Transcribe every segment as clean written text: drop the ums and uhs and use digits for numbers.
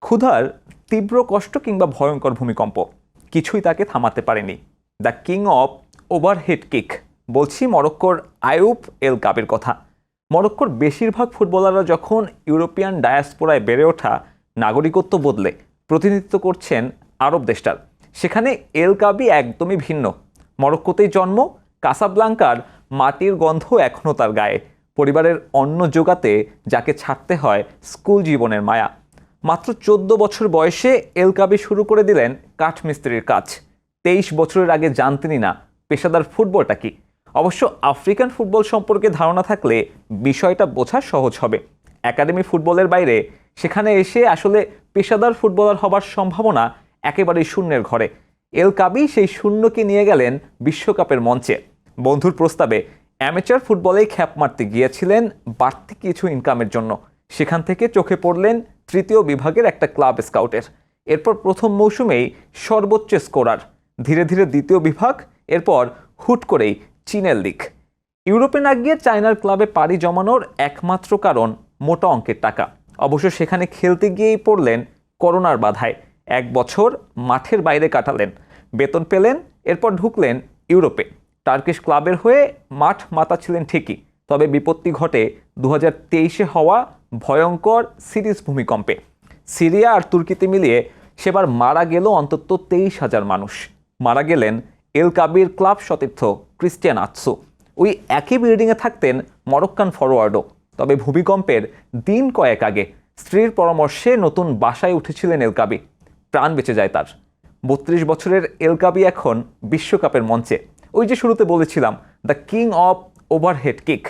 ক্ষুধার তীব্র কষ্ট কিংবা ভয়ঙ্কর ভূমিকম্প কিছুই তাকে থামাতে পারেনি। The king of overhead kick, বলছি মরক্কোর আয়ুব এল কাবির কথা। মরক্কোর বেশিরভাগ ফুটবলাররা যখন ইউরোপিয়ান ডায়াসপোরায় বেড়ে ওঠা, নাগরিকত্ব বদলে প্রতিনিধিত্ব করছেন আরব দেশটার, সেখানে এল কাবি একদমই ভিন্ন। মরক্কোতেই জন্ম, কাসাব্লাঙ্কার মাটির গন্ধ এখনও তার গায়ে, পরিবারের অন্ন জোগাতে যাকে ছাড়তে হয় স্কুল জীবনের মায়া। মাত্র 14 বছর বয়সে এল কাবি শুরু করে দিলেন কাঠমিস্ত্রির কাজ। 23 বছরের আগে জানতেনই না পেশাদার ফুটবলটা কি। অবশ্য আফ্রিকান ফুটবল সম্পর্কে ধারণা থাকলে বিষয়টা বোঝা সহজ হবে। একাডেমি ফুটবলের বাইরে সেখানে এসে আসলে পেশাদার ফুটবলার হবার সম্ভাবনা একেবারেই শূন্যের ঘরে। এল কাবি সেই শূন্যকে নিয়ে গেলেন বিশ্বকাপের মঞ্চে। বন্ধুর প্রস্তাবে অ্যামেচার ফুটবলে খ্যাপ মারতে গিয়েছিলেন বাড়তি কিছু ইনকামের জন্য। সেখান থেকে চোখে পড়লেন তৃতীয় বিভাগের একটা ক্লাব স্কাউটের। এরপর প্রথম মৌসুমেই সর্বোচ্চ স্কোরার, ধীরে ধীরে দ্বিতীয় বিভাগ, এরপর হুট করেই চীনের লিগ। ইউরোপে না গিয়ে চায়নার ক্লাবে পাড়ি জমানোর একমাত্র কারণ মোটা অঙ্কের টাকা। অবশ্য সেখানে খেলতে গিয়েই পড়লেন করোনার বাধায়। 1 বছর মাঠের বাইরে কাটালেন, বেতন পেলেন, এরপর ঢুকলেন ইউরোপে। টার্কিশ ক্লাবের হয়ে মাঠ মাতাচ্ছিলেন ঠিকই, তবে বিপত্তি ঘটে 2023-এ হওয়া ভয়ঙ্কর সিরিজ ভূমিকম্পে। সিরিয়া আর তুর্কিতে মিলিয়ে সেবার মারা গেল অন্তত 23,000 মানুষ। মারা গেলেন এল কাবির ক্লাব সতীর্থ ক্রিস্টিয়ান আতসু। ওই একই বিল্ডিংয়ে থাকতেন মরক্কান ফরোয়ার্ডও। তবে ভূমিকম্পের দিন কয়েক আগে স্ত্রীর পরামর্শে নতুন বাসায় উঠেছিলেন এল কাবি। প্রাণ বেঁচে যায় তার। 32 বছরের এল কাবি এখন বিশ্বকাপের মঞ্চে। ওই যে শুরুতে বলেছিলাম, the king of overhead kick.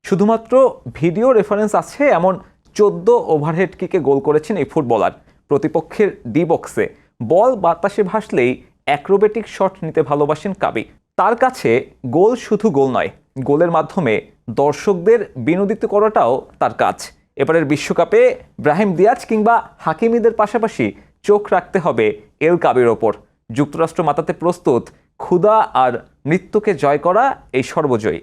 শুধুমাত্র ভিডিও রেফারেন্স আছে এমন 14 ওভারহেড কিকে গোল করেছেন এই ফুটবলার। প্রতিপক্ষের ডি বক্সে বল বাতাসে ভাসলেই অ্যাক্রোবেটিক শট নিতে ভালোবাসেন কাবি। তার কাছে গোল শুধু গোল নয়, গোলের মাধ্যমে দর্শকদের বিনোদিত করাটাও তার কাজ। এবারের বিশ্বকাপে ব্রাহিম দিয়াজ কিংবা হাকিমিদের পাশাপাশি চোখ রাখতে হবে এল কাবির ওপর। যুক্তরাষ্ট্র মাতাতে প্রস্তুত ক্ষুধা আর মৃত্যুকে জয় করা এই সর্বজয়ী।